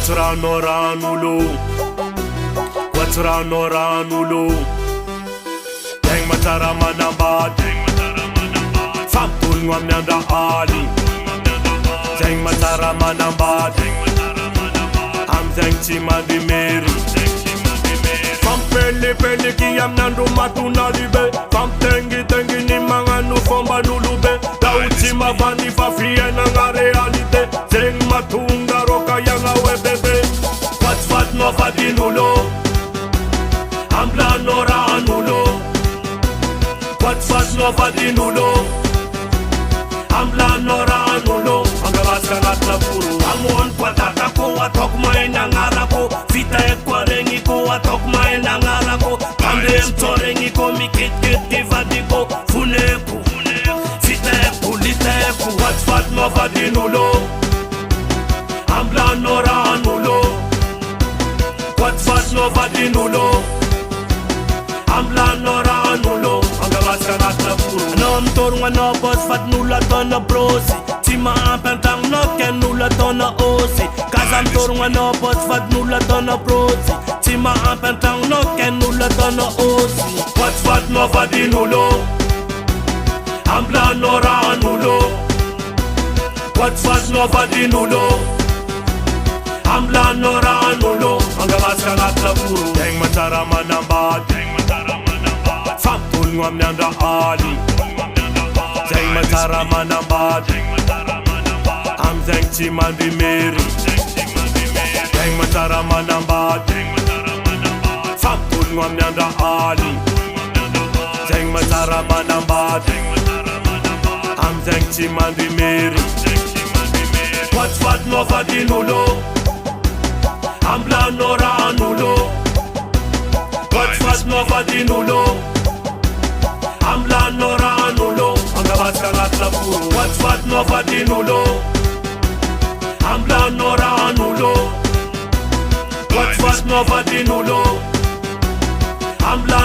What's Ranulu? Deng matara manamba, Famtul ngwamnyanda ali. Deng matara manamba, Am deng chimandi meri. Fam peli ki amnando matuna libe. Fam tengi ni manganu fomba nulube. Dauchima vani fafie na nga realite. Deng matunga roka yanga webebe. Wat no vadinulo. Ambla nora anulo. Wat no vadinulo. Ambla nora anulo. Angabasa gatla puru. Amon patata ko atok maena ngarako. Vita ekwarengi ko atok maena ngarako. Kambe mtorengi ko mikit kivadiko. Funeku. Vita eku lita eku. Wat no vadinulo. Ambla nora anulo. Wat no vadinulo. Ambla nora anulo. Angabasa gatla puru. Nom torwa no bos vat nula tona brosi. Tima ampentang no ken nula tona osi. Kazam torwa no bos vat nula tona brosi. Tima ampentang no ken nula tona osi. Wat no vadinulo. Ambla nora anulo. Wat no vadinulo. Ambla nora anulo. Angabasa gatla puru. Deng matara manamba. Famtul ngwamnyanda ali. Deng matara manamba. Am deng chimandi meri. Deng matara manamba. Famtul ngwamnyanda ali. Deng matara manamba. Am deng chimandi meri. Wat no vadinulo. Ambla nora anulo. Wat no vadinulo. Ambla nora anulo. Angabasa gatla puru. Wat no vadinulo. Ambla nora anulo. Wat no vadinulo. Ambla